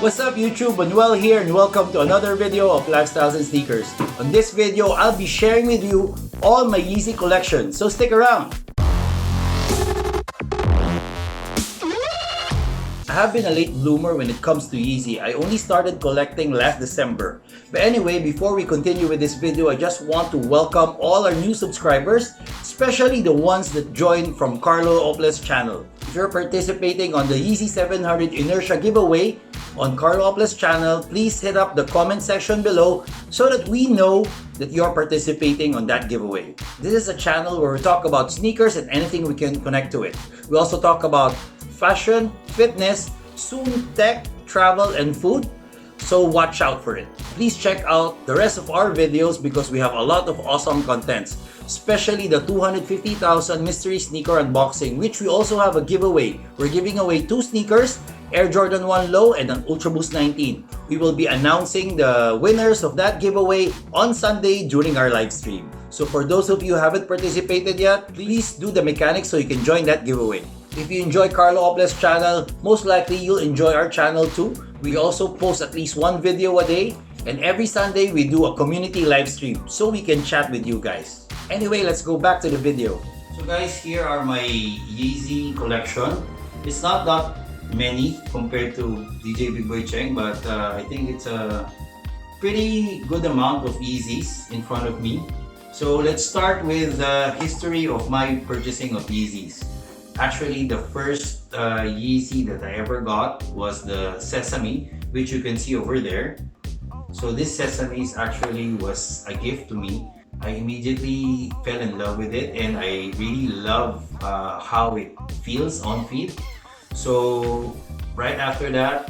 What's up YouTube? Manuel here and welcome to another video of Lifestyles and Sneakers. On this video, I'll be sharing with you all my Yeezy collection, so stick around. I have been a late bloomer when it comes to Yeezy. I only started collecting last December. But anyway, before we continue with this video, I just want to welcome all our new subscribers, especially the ones that joined from Carlo Ople's channel. If you're participating on the Yeezy 700 Inertia giveaway on Carlo Ople's channel, please hit up the comment section below so that we know that you're participating on that giveaway. This is a channel where we talk about sneakers and anything we can connect to it. We also talk about fashion, fitness, soon tech, travel, and food. So watch out for it. Please check out the rest of our videos because we have a lot of awesome contents, especially the 250,000 mystery sneaker unboxing, which we also have a giveaway. We're giving away 2 sneakers, Air Jordan 1 Low and an Ultraboost 19. We will be announcing the winners of that giveaway on Sunday during our live stream. So for those of you who haven't participated yet, please do the mechanics so you can join that giveaway. If you enjoy Carlo Ople's channel, most likely you'll enjoy our channel too. We also post at least 1 video a day, and every Sunday we do a community live stream so we can chat with you guys. Anyway, let's go back to the video. So guys, here are my Yeezy collection. It's not that many compared to DJ Big Boy Cheng, but I think it's a pretty good amount of Yeezys in front of me. So let's start with the history of my purchasing of Yeezys. Actually, the first Yeezy that I ever got was the Sesame, which you can see over there. So this Sesame actually was a gift to me. I immediately fell in love with it and I really love how it feels on feet. So right after that,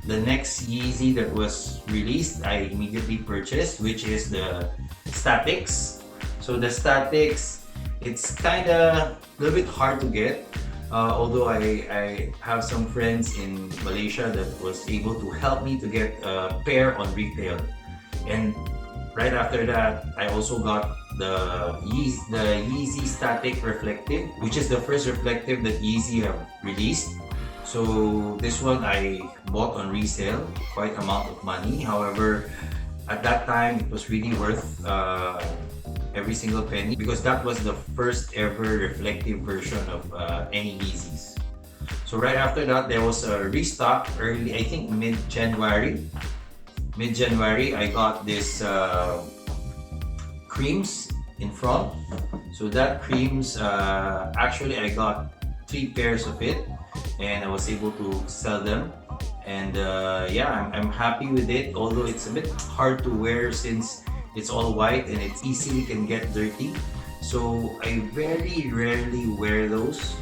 the next Yeezy that was released, I immediately purchased, which is the Statics. So the Statics, it's kind of a little bit hard to get, although I have some friends in Malaysia that was able to help me to get a pair on retail. And right after that, I also got the Yeezy Static Reflective, which is the first reflective that Yeezy have released. So this one I bought on resale, quite amount of money. However, at that time it was really worth every single penny because that was the first ever reflective version of any Yeezys. So right after that, there was a restock early, I think mid-January, I got this creams in front. So that creams, actually I got 3 pairs of it and I was able to sell them. And yeah, I'm happy with it, although it's a bit hard to wear since it's all white and it easily can get dirty. So I very rarely wear those.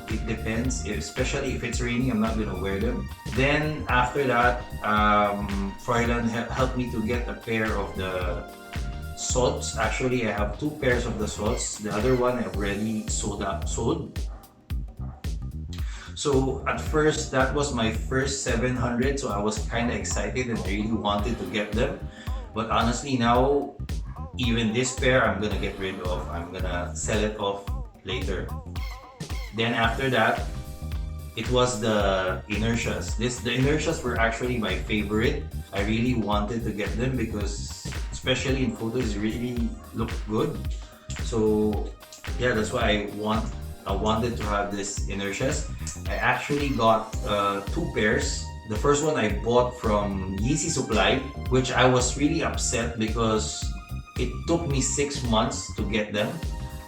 It depends, especially if it's raining, I'm not gonna wear them. Then after that, Froylan helped me to get a pair of the salts. Actually, I have 2 pairs of the salts. The other one I've already sold. So at first, that was my first 700, so I was kind of excited and really wanted to get them. But honestly now, even this pair I'm gonna get rid of. I'm gonna sell it off later. Then after that, it was the Inertias. The Inertias were actually my favorite. I really wanted to get them because, especially in photos, really look good. So yeah, that's why I wanted to have this Inertias. I actually got 2 pairs. The first one I bought from Yeezy Supply, which I was really upset because it took me 6 months to get them.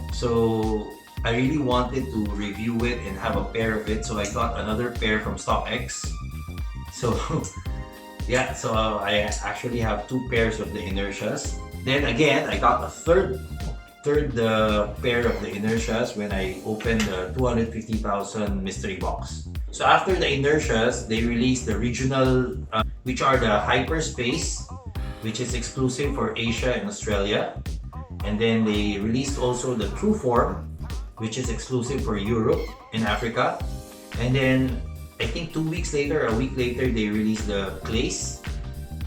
So I really wanted to review it and have a pair of it. So I got another pair from StockX. So yeah, so I actually have 2 pairs of the Inertias. Then again, I got a third pair of the Inertias when I opened the 250,000 mystery box. So after the Inertias, they released the regional, which are the Hyperspace, which is exclusive for Asia and Australia. And then they released also the True Form, which is exclusive for Europe and Africa. And then I think a week later, they released the Clays.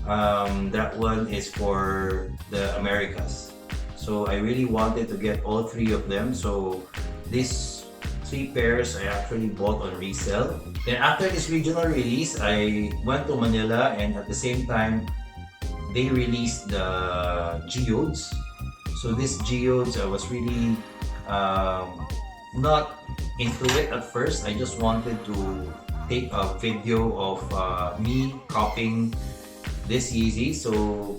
That one is for the Americas. So I really wanted to get all 3 of them. So this 3 pairs I actually bought on resale. Then after this regional release, I went to Manila, and at the same time, they released the geodes. So this geodes, I was really not into it at first. I just wanted to take a video of me copying this Yeezy. So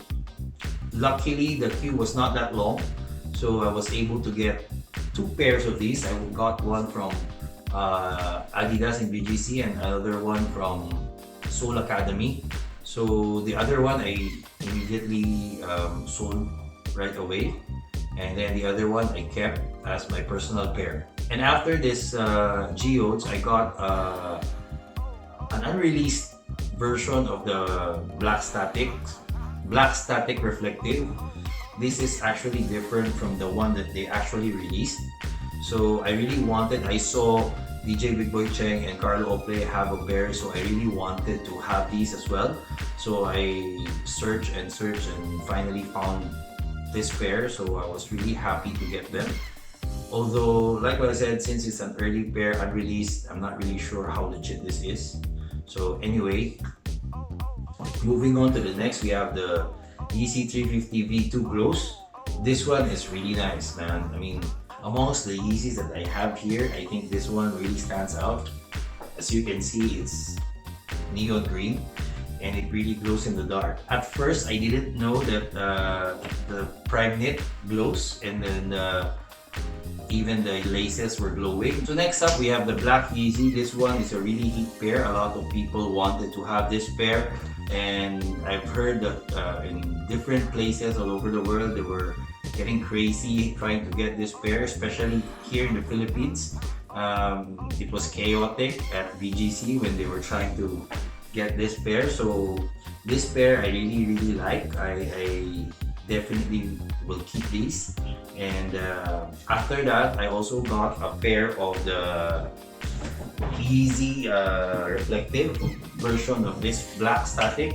luckily the queue was not that long, so I was able to get 2 pairs of these. I got one from Adidas and BGC, and another one from Soul Academy. So the other one I immediately sold right away, and then the other one I kept as my personal pair. And after this geodes, I got an unreleased version of the Black Static Reflective. This is actually different from the one that they actually released. So I really wanted, I saw DJ Big Boy Cheng and Carlo Ople have a pair, so I really wanted to have these as well. So I searched and finally found this pair, so I was really happy to get them. Although, like what I said, since it's an early pair, unreleased, I'm not really sure how legit this is. So anyway, moving on to the next, we have the Yeezy 350 V2 Glows. This one is really nice, man. I mean, amongst the Yeezys that I have here, I think this one really stands out. As you can see, it's neon green, and it really glows in the dark. At first, I didn't know that the prime knit glows, and then even the laces were glowing. So next up, we have the black Yeezy. This one is a really heat pair. A lot of people wanted to have this pair, and I've heard that in different places all over the world, they were getting crazy trying to get this pair, especially here in the Philippines. It was chaotic at BGC when they were trying to get this pair. So this pair I really like. I definitely will keep these. And after that, I also got a pair of the Yeezy reflective version of this Black Static.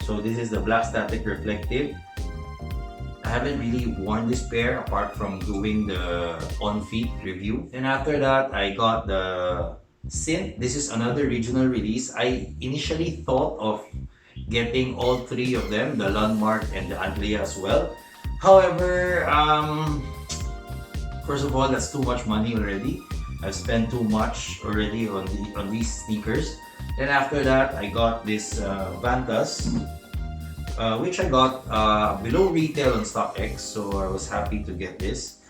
So this is the Black Static Reflective. I haven't really worn this pair apart from doing the on-feet review. And after that, I got the Synth. This is another regional release. I initially thought of getting all 3 of them, the Landmark and the Antlia as well. However, first of all, that's too much money already. I've spent too much already on these sneakers. Then after that, I got this Vantas, which I got below retail on StockX, so I was happy to get this.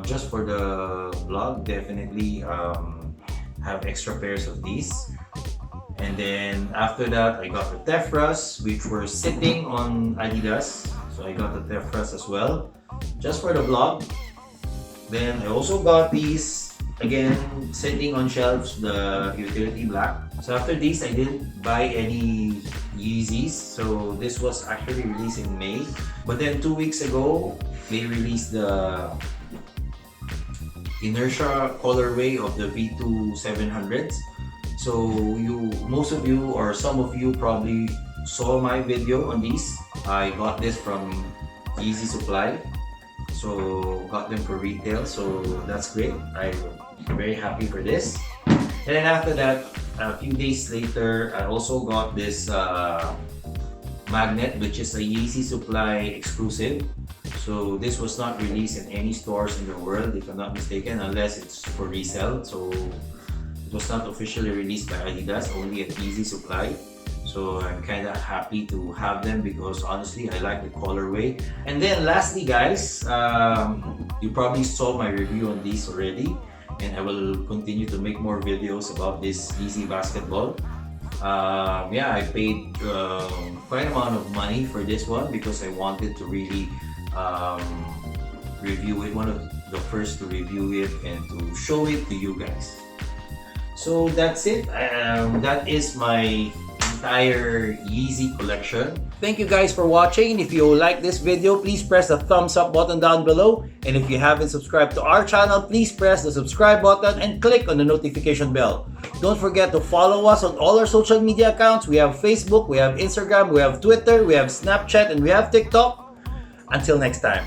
Just for the vlog, definitely have extra pairs of these. And then after that, I got the Tefras, which were sitting on Adidas. So I got the Tefras as well, just for the vlog. Then I also got these, again, sitting on shelves, the Utility Black. So after these, I didn't buy any Yeezys. So this was actually released in May. But then 2 weeks ago, they released the Inertia colorway of the V2 700s. So most of you or some of you probably saw my video on these. I got this from Yeezy Supply, so got them for retail, so that's great. I'm very happy for this. And then after that, a few days later, I also got this magnet, which is a Yeezy Supply exclusive. So this was not released in any stores in the world, if I'm not mistaken, unless it's for resale. So it was not officially released by Adidas, only at Yeezy Supply. So I'm kind of happy to have them because honestly, I like the colorway. And then lastly, guys, you probably saw my review on these already, and I will continue to make more videos about this Yeezy basketball. Yeah, I paid quite an amount of money for this one because I wanted to really review it, one of the first to review it and to show it to you guys. So that's it. That is my entire Yeezy collection. Thank you guys for watching. If you like this video, please press the thumbs up button down below. And if you haven't subscribed to our channel, please press the subscribe button and click on the notification bell. Don't forget to follow us on all our social media accounts. We have Facebook, we have Instagram, we have Twitter, we have Snapchat, and we have TikTok. Until next time.